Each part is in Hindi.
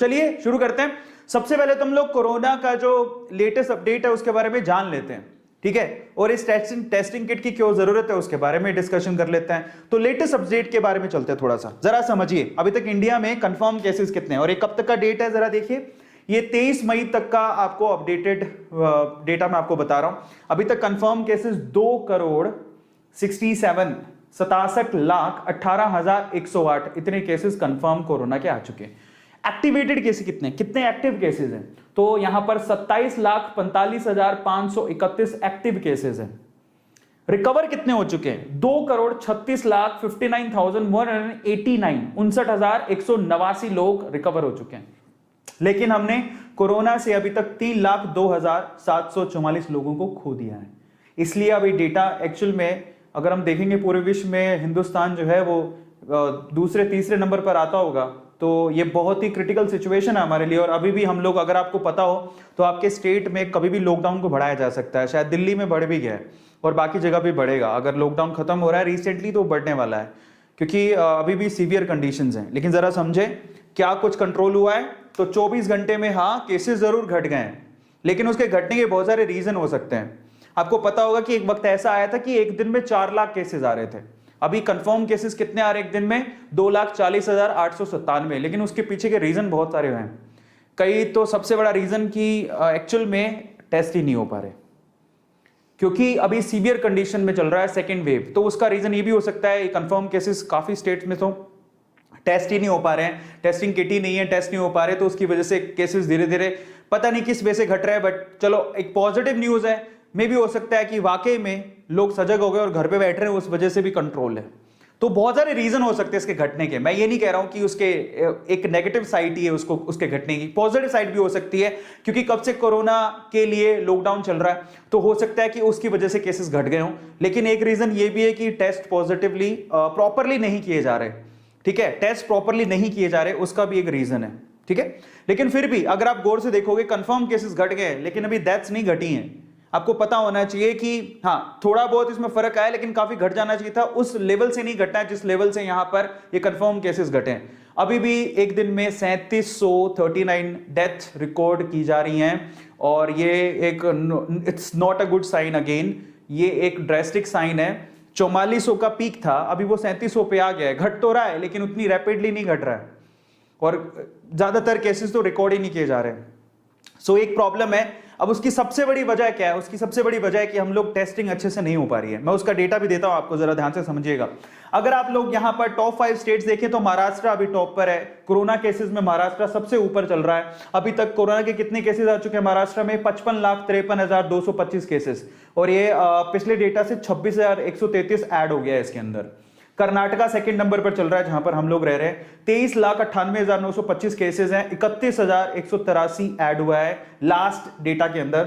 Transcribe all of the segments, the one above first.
चलिए शुरू करते हैं। सबसे पहले तो हम लोग कोरोना का जो लेटेस्ट अपडेट है उसके बारे में जान लेते हैं, ठीक है, और इस टेस्टिंग किट की क्यों जरूरत है उसके बारे में डिस्कशन कर लेते हैं। तो लेटेस्ट अपडेट के बारे में चलते हैं, थोड़ा सा जरा समझिए अभी तक इंडिया में कंफर्म केसेस कितने हैं और ये कब तक का डेट है, जरा देखिए। ये 23 मई तक का आपको अपडेटेड डेटा मैं आपको बता रहा हूं। अभी तक कंफर्म केसेस 2,67,67,18,108 इतने केसेस कंफर्म कोरोना के आ चुके हैं। एक्टिवेटेड केसेस कितने एक्टिव केसेस हैं, तो यहां पर 27,45,531 एक्टिव केसेस हैं। रिकवर कितने हो चुके हैं, 2,36,59,189 59,189 लोग रिकवर हो चुके हैं। लेकिन हमने कोरोना से अभी तक 3,02,744 लोगों को खो दिया है। इसलिए अभी डेटा एक्चुअल में अगर हम देखेंगे पूरे विश्व में हिंदुस्तान जो है वो दूसरे तीसरे नंबर पर आता होगा, तो ये बहुत ही क्रिटिकल सिचुएशन है हमारे लिए। और अभी भी हम लोग, अगर आपको पता हो तो आपके स्टेट में कभी भी लॉकडाउन को बढ़ाया जा सकता है। शायद दिल्ली में बढ़ भी गया है और बाकी जगह भी बढ़ेगा। अगर लॉकडाउन खत्म हो रहा है रिसेंटली तो बढ़ने वाला है, क्योंकि अभी भी सीवियर कंडीशंस हैं। लेकिन जरा समझे क्या कुछ कंट्रोल हुआ है, तो 24 घंटे में हाँ केसेस जरूर घट गए हैं, लेकिन उसके घटने के बहुत सारे रीजन हो सकते हैं। आपको पता होगा कि एक वक्त ऐसा आया था कि एक दिन में 4 लाख केसेस आ रहे थे। अभी कंफर्म केसेस कितने आ रहे हैं एक दिन में, 2,40,897, लेकिन उसके पीछे के रीजन बहुत सारे हैं। कई तो सबसे बड़ा रीजन कि एक्चुअल में टेस्ट ही नहीं हो पा रहे, क्योंकि अभी सीवियर कंडीशन में चल रहा है सेकेंड वेव। तो उसका रीजन ये भी हो सकता है, कंफर्म केसेस काफी स्टेट्स में तो टेस्ट ही नहीं हो पा रहे हैं, टेस्टिंग किट ही नहीं है, टेस्ट नहीं हो पा रहे, तो उसकी वजह से केसेस धीरे धीरे पता नहीं किस वजह से घट रहे हैं। बट चलो एक पॉजिटिव न्यूज है, मे भी हो सकता है कि वाकई में लोग सजग हो गए और घर पे बैठ रहे हैं, उस वजह से भी कंट्रोल है। तो बहुत सारे रीजन हो सकते हैं इसके घटने के। मैं ये नहीं कह रहा हूं कि उसके एक नेगेटिव साइड ही है उसको, उसके घटने की पॉजिटिव साइड भी हो सकती है, क्योंकि कब से कोरोना के लिए लॉकडाउन चल रहा है, तो हो सकता है कि उसकी वजह से केसेस घट गए हों। लेकिन एक रीजन ये भी है कि टेस्ट पॉजिटिवली प्रॉपरली नहीं किए जा रहे, ठीक है, टेस्ट प्रॉपरली नहीं किए जा रहे, उसका भी एक रीजन है, ठीक है। लेकिन फिर भी अगर आप गौर से देखोगे कंफर्म केसेस घट गए, लेकिन अभी डेथ्स नहीं घटी हैं। आपको पता होना चाहिए कि हाँ थोड़ा बहुत इसमें फर्क आया, लेकिन काफी घट जाना चाहिए था। उस लेवल से नहीं घटना है जिस लेवल से यहां पर ये कंफर्म केसेस घटे हैं। अभी भी एक दिन में 3739 डेथ रिकॉर्ड की जा रही हैं, और ये एक it's not a good sign. Again ये एक ड्रेस्टिक साइन है। 4400 का पीक था, अभी वो 3700 पे आ गया है। घट तो रहा है लेकिन उतनी रैपिडली नहीं घट रहा है, और ज्यादातर केसेस तो रिकॉर्ड ही नहीं किए जा रहे हैं। सो एक प्रॉब्लम है। अब उसकी सबसे बड़ी वजह क्या है, उसकी सबसे बड़ी वजह है कि हम लोग टेस्टिंग अच्छे से नहीं हो पा रही है। मैं उसका डेटा भी देता हूं आपको, जरा ध्यान से समझिएगा। अगर आप लोग यहां पर टॉप 5 स्टेट्स देखें तो महाराष्ट्र अभी टॉप पर है। कोरोना केसेस में महाराष्ट्र सबसे ऊपर चल रहा है। अभी तक कोरोना के कितने केसेस आ चुके हैं महाराष्ट्र में, 55,53,225 केसेस, और ये पिछले डेटा से 26,133 ऐड हो गया है इसके अंदर। कर्नाटका सेकंड नंबर पर चल रहा है जहां पर हम लोग रह रहे हैं, 23,98,925 केसेस हैं, 31,183 ऐड हुआ है लास्ट डेटा के अंदर।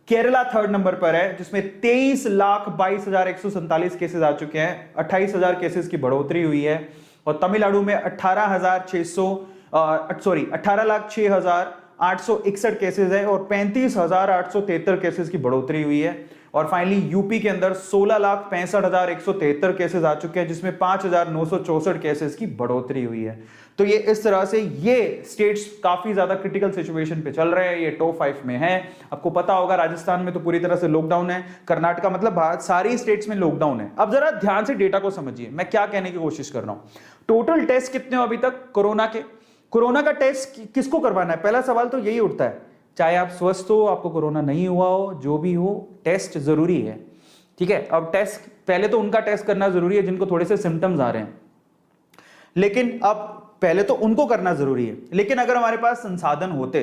केरला थर्ड नंबर पर है जिसमें 23,22,147 केसेस आ चुके हैं, 28,000 केसेस की बढ़ोतरी हुई है। और तमिलनाडु में 18,06,861 केसेस है और 35,873 केसेस की बढ़ोतरी हुई है। और फाइनली यूपी के अंदर 16,65,173 केसेस आ चुके हैं, जिसमें 5,964 केसेस की बढ़ोतरी हुई है। तो ये इस तरह से ये स्टेट्स काफी ज्यादा क्रिटिकल सिचुएशन पे चल रहे हैं, ये टॉप 5 में है। आपको पता होगा राजस्थान में तो पूरी तरह से लॉकडाउन है, कर्नाटका मतलब भारत सारी स्टेट्स में लॉकडाउन है। अब जरा ध्यान से डेटा को समझिए, मैं क्या कहने की कोशिश कर रहा हूं। टोटल टेस्ट कितने हो अभी तक कोरोना के? कोरोना का टेस्ट किसको करवाना है, पहला सवाल तो यही उठता है। चाहे आप स्वस्थ हो, आपको कोरोना नहीं हुआ हो, जो भी हो, टेस्ट जरूरी है, ठीक है। अब टेस्ट पहले तो उनका टेस्ट करना जरूरी है जिनको थोड़े से सिम्टम्स आ रहे हैं, लेकिन अब पहले तो उनको करना जरूरी है। लेकिन अगर हमारे पास संसाधन होते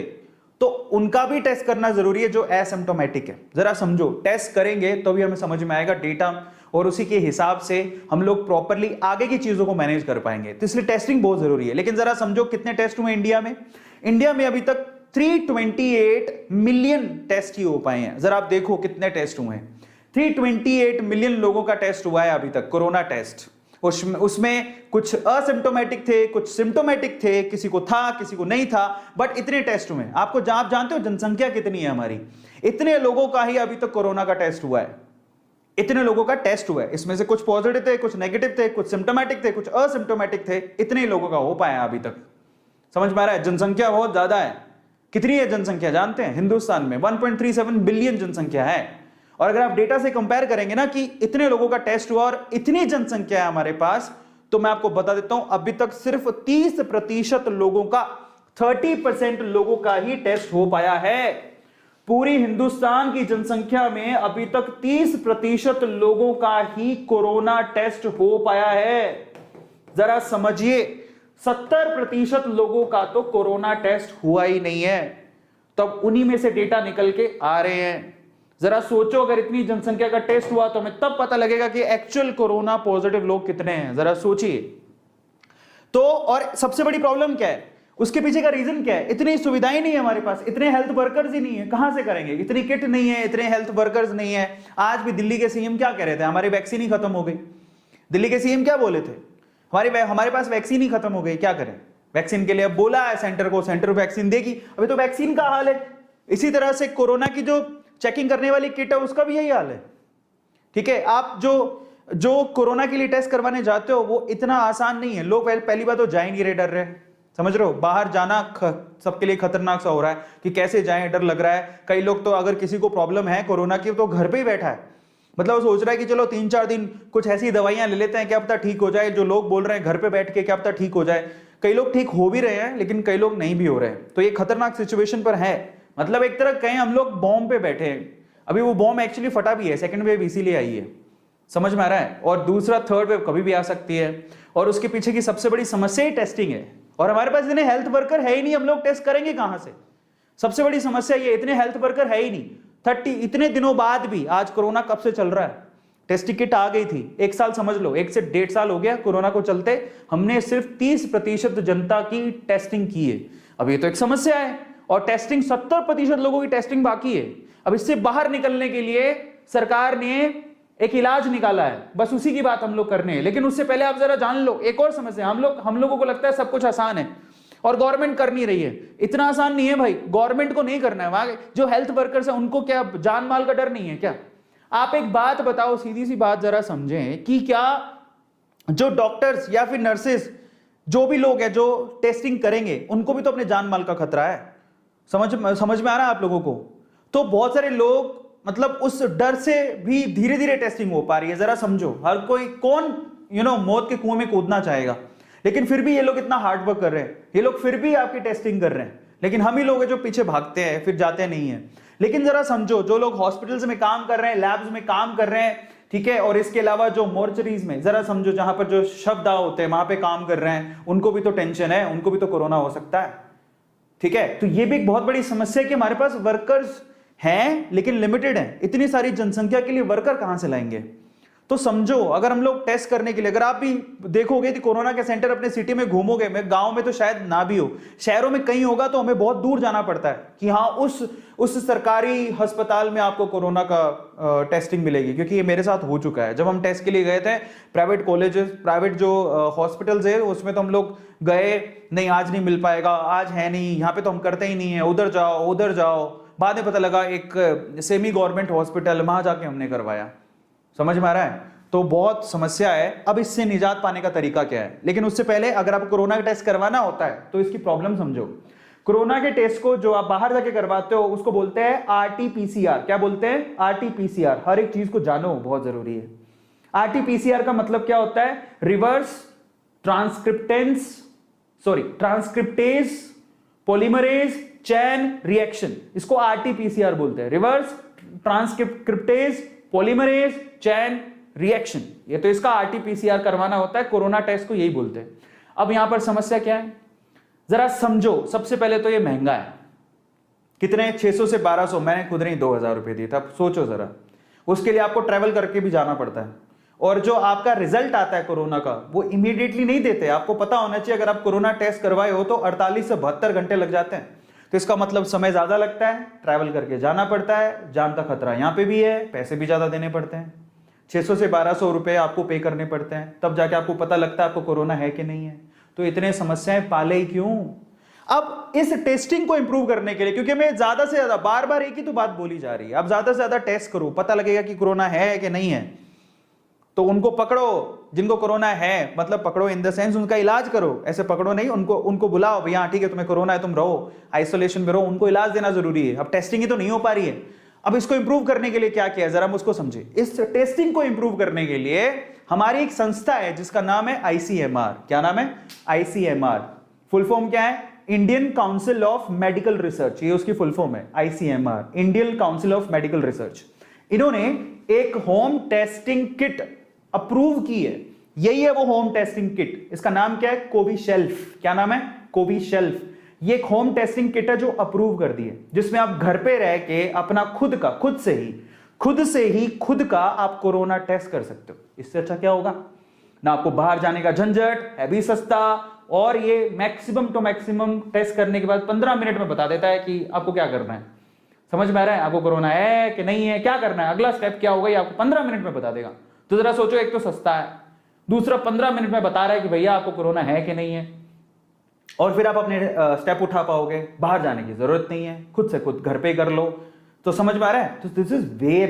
तो उनका भी टेस्ट करना जरूरी है जो एसिम्प्टोमेटिक है। जरा समझो, टेस्ट करेंगे तो भी हमें समझ में आएगा डेटा, और उसी के हिसाब से हम लोग प्रॉपरली आगे की चीजों को मैनेज कर पाएंगे। तो इसलिए टेस्टिंग बहुत जरूरी है। लेकिन जरा समझो कितने टेस्ट हुए इंडिया में। इंडिया में अभी तक 328 मिलियन टेस्ट ही हो पाए हैं। जरा आप देखो कितने टेस्ट हुए हैं, 328 मिलियन लोगों का टेस्ट हुआ है अभी तक, कोरोना टेस्ट। उसमें कुछ असिम्प्टोमेटिक थे, कुछ सिम्प्टोमेटिक थे, किसी को था किसी को नहीं था, बट इतने टेस्ट हुए। आपको आप जानते हो जनसंख्या कितनी है हमारी, इतने लोगों का ही अभी तक कोरोना का टेस्ट हुआ है। इतने लोगों का टेस्ट हुआ है, इसमें से कुछ पॉजिटिव थे, कुछ नेगेटिव थे, कुछ सिम्प्टोमेटिक थे, कुछ असिम्प्टोमेटिक थे, इतने लोगों का हो पाया अभी तक। समझ में आ रहा है? जनसंख्या बहुत ज्यादा है। कितनी है जनसंख्या जानते हैं? हिंदुस्तान में 1.37 बिलियन जनसंख्या है। और अगर आप डेटा से कंपेयर करेंगे ना कि इतने लोगों का टेस्ट हुआ और इतनी जनसंख्या है हमारे पास, तो मैं आपको बता देता हूं अभी तक सिर्फ 30% लोगों का, 30% लोगों का ही टेस्ट हो पाया है। पूरी हिंदुस्तान की जनसंख्या में अभी तक 30% लोगों का ही कोरोना टेस्ट हो पाया है। जरा समझिए, 70% लोगों का तो कोरोना टेस्ट हुआ ही नहीं है। तब उन्हीं में से डेटा निकल के आ रहे हैं। जरा सोचो, अगर इतनी जनसंख्या का टेस्ट हुआ तो हमें तब पता लगेगा कि एक्चुअल कोरोना पॉजिटिव लोग कितने हैं। जरा सोचिए। तो और सबसे बड़ी प्रॉब्लम क्या है, उसके पीछे का रीजन क्या है? इतनी सुविधाएं नहीं है हमारे पास, इतने हेल्थ वर्कर्स ही नहीं है, कहां से करेंगे? इतनी किट नहीं है, इतने हेल्थ वर्कर्स नहीं है। आज भी दिल्ली के सीएम क्या कह रहे थे? हमारी वैक्सीन ही खत्म हो गई। दिल्ली के सीएम क्या बोले थे? हमारे पास वैक्सीन ही खत्म हो गई, क्या करें? वैक्सीन के लिए अब बोला है सेंटर को, सेंटर वैक्सीन देगी। अभी तो वैक्सीन का हाल है। इसी तरह से कोरोना की जो चेकिंग करने वाली किट है उसका भी यही हाल है। ठीक है, आप जो कोरोना के लिए टेस्ट करवाने जाते हो वो इतना आसान नहीं है। लोग पहली बात तो जा ही नहीं रहे, डर रहे। समझ रहे हो? बाहर जाना सबके लिए खतरनाक सा हो रहा है कि कैसे जाएं, डर लग रहा है। कई लोग तो अगर किसी को प्रॉब्लम है कोरोना की तो घर पे ही बैठा है, मतलब वो सोच रहा है कि चलो 3-4 दिन कुछ ऐसी दवाइयां ले लेते हैं, क्या पता ठीक हो जाए। जो लोग बोल रहे हैं घर पे बैठ के क्या पता ठीक हो जाए। कई लोग ठीक हो भी रहे हैं लेकिन कई लोग नहीं भी हो रहे हैं। तो ये खतरनाक सिचुएशन पर है। मतलब एक तरह कहें हम लोग बॉम्ब पे बैठे हैं। अभी वो बॉम्ब एक्चुअली फटा भी है, सेकंड वेव इसीलिए आई है। समझ में आ रहा है? और दूसरा थर्ड वेव कभी भी आ सकती है। और उसके पीछे की सबसे बड़ी समस्या ही टेस्टिंग है। और हमारे पास इतने हेल्थ वर्कर है ही नहीं, हम लोग टेस्ट करेंगे कहां से? सबसे बड़ी समस्या ये, इतने हेल्थ वर्कर है ही नहीं। 30 इतने दिनों बाद भी, आज कोरोना कब से चल रहा है, टेस्टिंग किट आ गई थी 1 साल समझ लो, 1 से 1.5 साल हो गया कोरोना को चलते। हमने सिर्फ 30% जनता की टेस्टिंग की है। अब ये तो एक समस्या है। और टेस्टिंग 70% लोगों की टेस्टिंग बाकी है। अब इससे बाहर निकलने के लिए सरकार ने एक इलाज निकाला है, बस उसी की बात हम लोग करने हैं। लेकिन उससे पहले आप जरा जान लो एक और समस्या। हम लोगों को लगता है सब कुछ आसान है और गवर्नमेंट कर नहीं रही है। इतना आसान नहीं है भाई, गवर्नमेंट को नहीं करना है। वहां जो हेल्थ वर्कर्स हैं उनको क्या जान माल का डर नहीं है क्या? आप एक बात बताओ, सीधी सी बात जरा समझें कि क्या जो डॉक्टर्स या फिर नर्सेस, जो भी लोग हैं जो टेस्टिंग करेंगे, उनको भी तो अपने जान माल का खतरा है। समझ में आ रहा है आप लोगों को? तो बहुत सारे लोग मतलब उस डर से भी धीरे धीरे टेस्टिंग हो पा रही है। जरा समझो, हर कोई कौन मौत के कुएं में कूदना चाहेगा, लेकिन फिर भी ये लोग इतना हार्ड वर्क कर रहे हैं, ये लोग फिर भी आपकी टेस्टिंग कर रहे हैं। लेकिन हम ही लोग हैं जो पीछे भागते हैं, फिर जाते नहीं है। लेकिन जरा समझो, जो लोग हॉस्पिटल्स में काम कर रहे हैं, लैब्स में काम कर रहे हैं, ठीक है, और इसके अलावा जो मोर्चरीज में, जरा समझो जहां पर जो शवदाह होते हैं वहां पे काम कर रहे हैं, उनको भी तो टेंशन है, उनको भी तो कोरोना हो सकता है। ठीक है, तो ये भी एक बहुत बड़ी समस्या है कि हमारे पास वर्कर्स हैं लेकिन लिमिटेड हैं। इतनी सारी जनसंख्या के लिए वर्कर कहां से लाएंगे? तो समझो, अगर हम लोग टेस्ट करने के लिए, अगर आप भी देखोगे कि कोरोना के सेंटर अपने सिटी में घूमोगे, मैं गांव में तो शायद ना भी हो, शहरों में कहीं होगा तो हमें बहुत दूर जाना पड़ता है कि हाँ उस सरकारी अस्पताल में आपको कोरोना का टेस्टिंग मिलेगी। क्योंकि ये मेरे साथ हो चुका है। जब हम टेस्ट के लिए गए थे प्राइवेट कॉलेजेस, प्राइवेट जो हॉस्पिटल्स है, उसमें तो हम लोग गए, नहीं आज नहीं मिल पाएगा, आज है नहीं, यहाँ पे तो हम करते ही नहीं है, उधर जाओ उधर जाओ। बाद में पता लगा एक सेमी गवर्नमेंट हॉस्पिटल, वहां जाके हमने करवाया। समझ में आ रहा है? तो बहुत समस्या है। अब इससे निजात पाने का तरीका क्या है? लेकिन उससे पहले अगर आपको कोरोना का टेस्ट करवाना होता है तो इसकी प्रॉब्लम समझो। कोरोना के टेस्ट को जो आप बाहर जाके करवाते हो उसको बोलते हैं RT-PCR। क्या बोलते हैं? RT-PCR। हर एक चीज को जानो, बहुत जरूरी है। RT-PCR का मतलब क्या होता है? Reverse transcriptase polymerase chain reaction. इसको RT-PCR बोलते हैं, reverse transcriptase polymerase chain reaction. ये तो इसका RT-PCR करवाना होता है, कोरोना टेस्ट को यही बोलते हैं। अब यहां पर समस्या क्या है जरा समझो। सबसे पहले तो ये महंगा है। कितने? 600 से 1200। मैंने खुद नहीं 2000 रुपए दिए था। सोचो जरा, उसके लिए आपको ट्रैवल करके भी जाना पड़ता है। और जो आपका रिजल्ट आता है कोरोना का, वो इमीडिएटली नहीं देते। आपको पता होना चाहिए, अगर आप कोरोना टेस्ट करवाए हो तो 48 से 72 घंटे लग जाते हैं। तो इसका मतलब समय ज्यादा लगता है, ट्रैवल करके जाना पड़ता है, जान का खतरा यहां पे भी है, पैसे भी ज्यादा देने पड़ते हैं। 600 से 1200 रुपए आपको पे करने पड़ते हैं, तब जाके आपको पता लगता है आपको कोरोना है कि नहीं है। तो इतने समस्याएं पाले ही क्यों? अब इस टेस्टिंग को इंप्रूव करने के लिए, क्योंकि मैं ज्यादा से ज्यादा बार बार एक ही तो बात बोली जा रही है, अब ज्यादा से ज्यादा टेस्ट करो, पता लगेगा कि कोरोना है कि नहीं है। तो उनको पकड़ो जिनको कोरोना है, मतलब पकड़ो इन द सेंस उनका इलाज करो, ऐसे पकड़ो नहीं, उनको बुलाओ भैया ठीक है तुम्हें कोरोना है तुम रहो आइसोलेशन में रहो, उनको इलाज देना जरूरी है। अब टेस्टिंग ही तो नहीं हो पा रही है, अब इसको इंप्रूव करने के लिए क्या किया जरा हम उसको समझे। इस टेस्टिंग को इंप्रूव करने के लिए हमारी एक संस्था है जिसका नाम है ICMR। क्या नाम है? ICMR। फुल फॉर्म क्या है? Indian council of medical research, ये उसकी फुल फॉर्म है ICMR, Indian council of medical research. इन्होंने एक होम टेस्टिंग किट अप्रूव की है, यही है वो होम टेस्टिंग किट। इसका नाम क्या है? कोविशेल्फ। क्या नाम है? कोविशेल्फ। ये एक होम टेस्टिंग किट है जो अप्रूव कर दी है, जिसमें आप घर पे रह के अपना खुद का आप कोरोना टेस्ट कर सकते हो। इससे अच्छा क्या होगा? ना आपको बाहर जाने का झंझट, है भी सस्ता, और ये मैक्सिमम टू मैक्सिमम टेस्ट करने के बाद 15 मिनट में बता देता है कि आपको क्या करना है। समझ में आ रहा है? आपको कोरोना है कि नहीं है, क्या करना है, अगला स्टेप क्या होगा, ये आपको 15 मिनट में बता देगा। तो जरा सोचो, एक तो सस्ता है, दूसरा 15 मिनट में बता रहा है कि भैया आपको कोरोना है कि नहीं है, और फिर आप अपने स्टेप उठा पाओगे, बाहर जाने की जरूरत नहीं है, खुद से खुद घर पे कर लो। तो समझ में आ रहा है? तो दिस इज वे